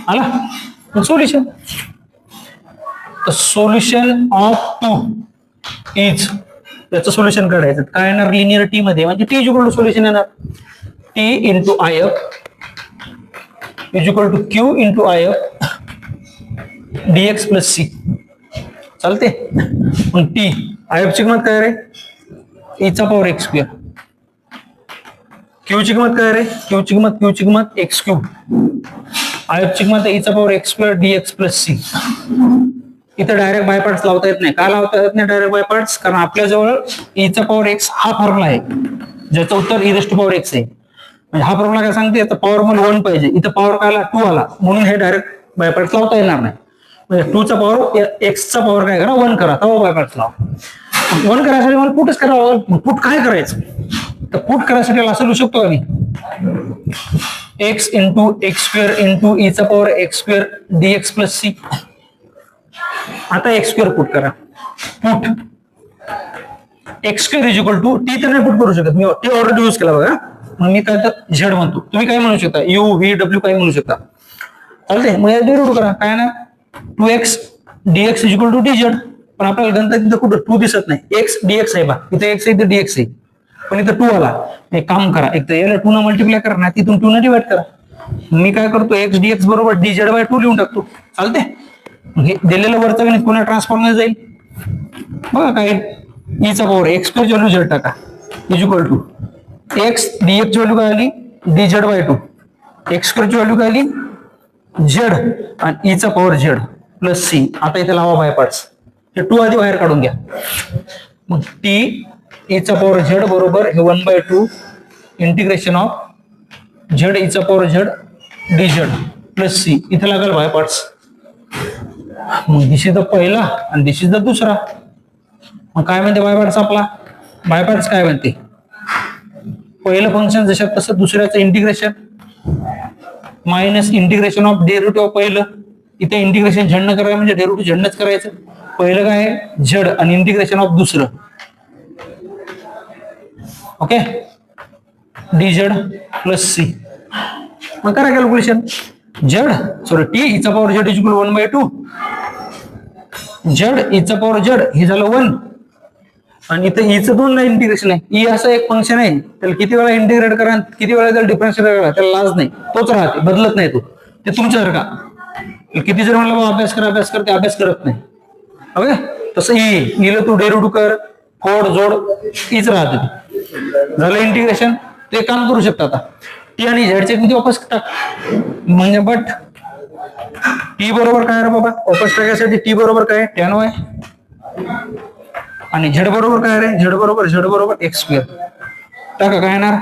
आला सोल्युशन. तर सोल्युशन ऑफ 2 इज याचं सोल्युशन काढायचं. काय येणार? लिनियर टी मध्ये म्हणजे t is equal to solution येणार t into I F is equal to q into I F dx plus c. चालते? मग टी आय एफ ची किंमत काय रे? इचा पॉवर एक्स स्क्वेअर. क्यू ची किंमत काय रे? क्यू ची किंमत एक्स क्यूब. आय एफ ची किंमत इचा power x square dx plus c. इथं डायरेक्ट बाय पार्ट्स लावता येत नाही. का लावता येत नाही डायरेक्ट बाय पार्ट्स? कारण आपल्याजवळ इचा पॉवर एक्स हा फॉर्म्युला आहे ज्याचं उत्तर e raised to power x आहे. म्हणजे हा फॉर्म्युला काय सांगते? आता पॉवर मध्ये 1 पाहिजे. इथं पॉवर काय आला? 2 आला म्हणून हे डायरेक्ट बाय पार्ट्स लावता येणार नाही. म्हणजे 2 चा पॉवर एक्सचा पॉवर काय करा? 1 करा तेव्हा बाय पार्ट्स लावा. 1 करायसाठी मला पुटच करावं लागेल. पुट काय करायचं? तर पुट करायसाठी असं लिहू शकतो का मी? X into x square into इचा power x square dx plus c. आता एक्स स्क्वेअर पुट करा. Put x square is equal to t तर नाही पुट करू शकत मी. टी ऑलरेडी यूज केला बघा. मग मी काय तर झेड म्हणतो. तुम्ही काय म्हणू शकता? यू व्ही डब्ल्यू काही म्हणू शकता. चालते? मग या डेरिव्हेटिव्ह करा. काय ना 2x dx is equal to dz. पण आपल्याला गणितात तिथं कुठं 2 दिसत नाही. x dx आहे बा. इथे x आहे इथे dx आहे. पण इथं 2 आला. एक काम करा. एक तर याला 2 न मल्टिप्लाय करा ना तिथून 2 न डिवाइड करा. मी काय करतो? x dx बरोबर dz बाय 2 लिहून टाकतो. चालते? हे दिलेलं वरचं गणित पुन्हा ट्रान्सफॉर्म जाईल बघा. काय? ईचा power x square value z टाका is equal to x dx ची व्हॅल्यू काय आली? dz by 2. एक्स स्क्वेअर ची व्हॅल्यू काय आली? झेड आणि ईचा पॉवर झेड प्लस सी. आता इथे लावा बाय पार्ट्स. हे 2 आधी बाहेर काढून घ्या. मग टी ईचा पॉवर झेड बरोबर हे 1/2 इंटिग्रेशन ऑफ झेड इचा power z d z plus c. इथे लागेल बाय पार्ट्स. मग दिस इज द पहिला आणि दिस इज द दुसरा. मग काय म्हणते बाय पार्ट्स आपला? बाय पार्ट्स काय म्हणते? पहिलं फंक्शन जशात तसं दुसऱ्याचं integration minus integration of derivative पहिलं. इथे इंटिग्रेशन झडनं करायचं म्हणजे डेरिव्हेटिव्ह झडनंच करायचं. पहिलं काय आहे झड आणि इंटिग्रेशन ऑफ दुसरं. Okay D z plus c. मग करा calculation. Z sorry T इचा power z is equal 1/2. Z इचा पॉवर झेड हे झालं 1 आणि इथं इचं 2 ला इंटिग्रेशन आहे. ई असं एक फंक्शन आहे, त्याला किती वेळा इंटिग्रेट करा किती वेळा त्याला डिफरन्शिएट करा त्याला लाज नाही, तोच राहते, बदलत नाही तो. ते तुमच्यासारखा किती जर म्हणलं अभ्यास कर ते अभ्यास करत नाही. ओके तसं ईला तू डेरिव्हेटिव्ह कर फोड जोड हीच राहते. झालं इंटिग्रेशन. ते काम करू शकता. आता टी आणि झेडचे किती वापस टाक म्हणजे बट टी बरोबर काय रे बाबा? वापस टाकायसाठी टी बरोबर काय tan y आणि झेड बरोबर काय रे? झेड बरोबर एक्स स्क्वेअर. टाका काय येणार?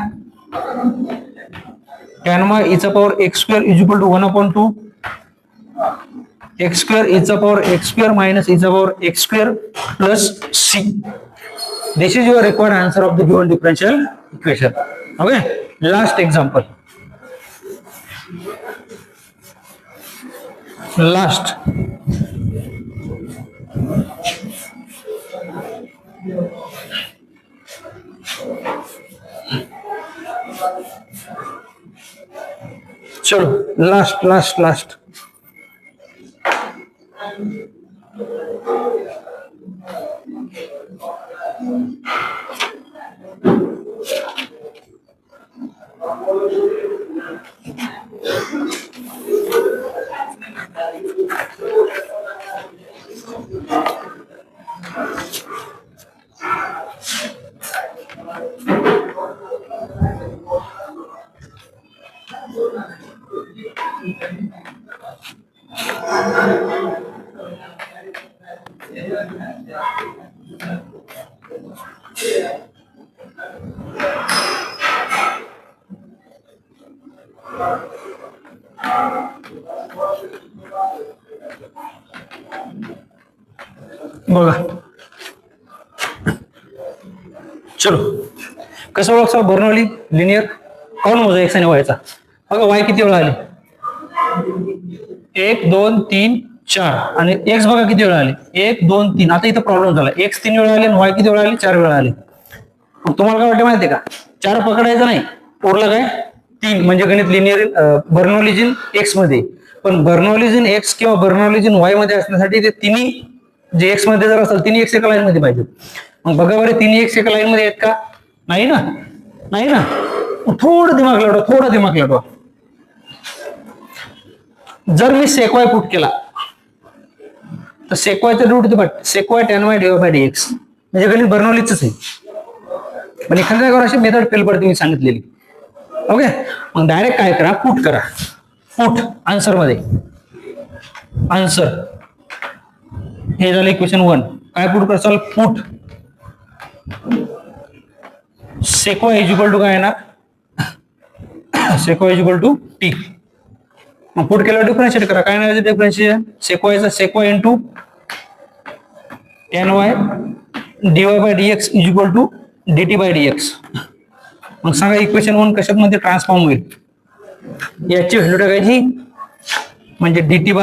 tan y इचा power x square is equal to 1/2 x square इचा पॉवर एक्स स्क्वेअर मायनस इचा power x square plus c. This is your required answer of the given differential equation. Okay last example. Last चलो last बघा. चलो कसं ओळखसा Bernoulli linear count मोजा x आणि वायचा. बघा वाय किती वेळा आले? 1 2 3 4 आणि एक्स बघा किती वेळा आले? 1 2 3. आता इथं प्रॉब्लेम झाला. एक्स 3 वेळा आले आणि वाय किती वेळा आले? 4 वेळा आले. मग तुम्हाला काय वाटतं माहितीये का? 4 पकडायचं नाही, उरलं काय 3 म्हणजे गणित लिनियर बर्नौलीज एक्स मध्ये. पण बर्नौलीज एक्स किंवा बर्नौलीज वाय मध्ये असण्यासाठी ते तिन्ही जे एक्स मध्ये जर असेल तिन्ही एक्स एका लाईन मध्ये पाहिजे. मग बघा बरे तिन्ही एक्स एका लाईन मध्ये आहेत का? नाही ना. थोडं दिमाग लढवा. जर मी सेक्वाय पुट केला तर सेक्वायचं रूट सेक्वाय tan y dx म्हणजे गणित बर्नौलीच आहे. पण एखाद्या जागेवर अशी मेथड फेल पडते मी सांगितलेली. ओके मग डायरेक्ट काय करा? पुट करा. पुट आन्सर मध्ये आन्सर हे झालं इक्वेशन 1. काय पुट करसाल? Put sec y is equal to काय येणार? Sec y is equal to t. मग पुट केल्यावर डिफरन्शिएट करा. काय नाही डिफरन्शिएशन? सेक्वायचा sec y into tan y dy/dx is equal to dt/dx. मग सांगा इक्वेशन 1 कशात मध्ये ट्रान्सफॉर्म होईल? याची व्हॅल्यू टाकायची म्हणजे dt/dx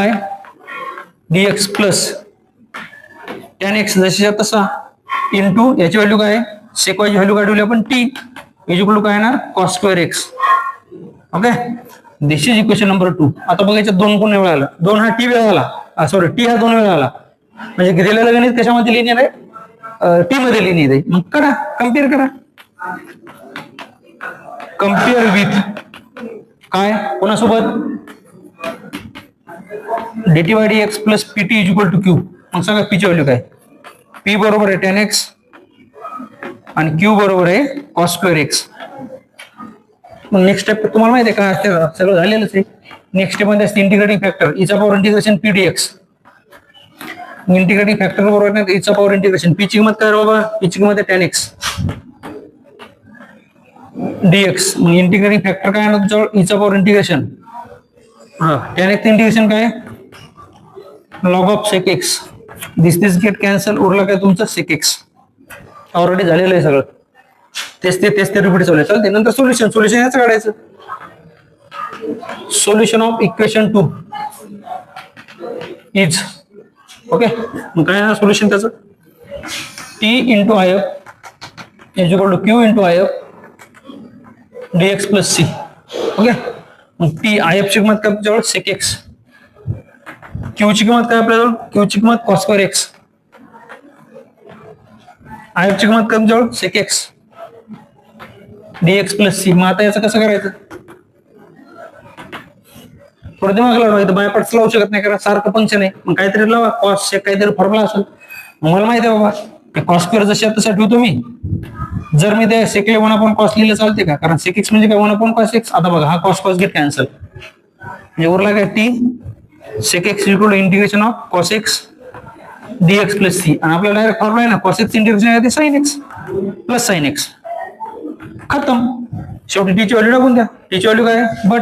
प्लस tan x जशीच्या तसा इंटू याची व्हॅल्यू काय? सेक्वायची व्हॅल्यू काढली आपण t इज इक्वल टू काय येणार? cos square x. Okay this is equation number 2. आता बघायचं 2 कोण वेळा आला? 2 हा टी वेळा आला. सॉरी टी हा 2 वेळा आला. म्हणजे दिलेलं गणित कशामध्ये लिनियर आहे? टी मध्ये लिनियर आहे. मग करा कम्पेअर करा. कम्पेअर विथ काय कोणासोबत? dt/dx plus pt is equal to q. मग सांगा p ची व्हॅल्यू काय? p बरोबर आहे tan x आणि q बरोबर आहे cos square x. मग नेक्स्ट स्टेप तुम्हाला माहिती आहे काय असते? सगळं झालेलंच आहे. नेक्स्ट स्टेप मध्ये असते इंटिग्रेटिंग फॅक्टर इचा power integration pdx. Integrating factor बरोबर इचा पॉवर इंटिग्रेशन p ची किंमत काय बाबा? p ची किंमत आहे tan x. डीएक्स. मग इंटिग्रेटिंग फॅक्टर काय आहे तुमच्यावर ईचा power integration. tan x integration काय log of sec x. This get cancel. उरला काय तुमचं सेक एक्स. ऑलरेडी झालेलं आहे सगळं. तेच ते रिपीट चालू चालते. नंतर सोल्युशन याचं काढायचं. Solution of equation 2 is okay. मग काय सोल्युशन त्याचं t into I F is equal to q into I F dx plus c. Okay. मग टी आय एफ ची किंमत काय तुमच्याजवळ सेक एक्स. क्यू ची किंमत काय आपल्याजवळ क्यू ची किंमत cos square x. I F ची किंमत काय तुमच्याजवळ sec x dx plus c. मग आता याचं कसं करायचं थोडं दिमाग लावलं. बाय पार्ट्स लावू शकत नाही कारण सारखं फंक्शन आहे. मग काहीतरी लावा कॉस काहीतरी फॉर्म्युला असेल. मला माहिती आहे बाबा कॉस स्क्वेअर जशी तसा ठेवतो मी. जर मी ते सेकले 1 कॉस लिहिलं चालते का कारण सेक एक्स म्हणजे काय 1 कॉस एक्स. आता बघा हा कॉस गेट कॅन्सल म्हणजे उरला काय t sec x equal to integration of cos x dx plus c. आणि आपल्याला डायरेक्ट फॉर्म्युला आहे ना कॉस एक्स इंटिग्रेशन आहे ते sine x plus sine x. खतम. शेवटी टी ची व्हॅल्यू टाकून द्या. टी ची व्हॅल्यू काय but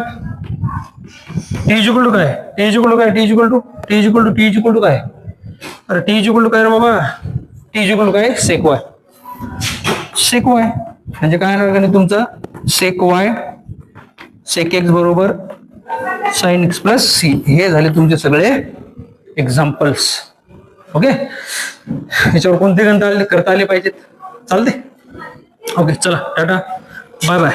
t is equal to काय टी इज इक्वल टू काय t is equal to t is equal to t is equal to काय. अरे टी इज इक्वल टू काय रे बाबा टी इज इक्वल टू काय सेक वाय. सेक Y म्हणजे काय नाही तुमचं सेक वाय सेक एक्स बरोबर साइन एक्स प्लस सी. हे झाले तुमचे सगळे एक्झाम्पल्स. ओके. याच्यावर कोणते गणित करता आले पाहिजेत चालते. ओके चला टाटा बाय बाय.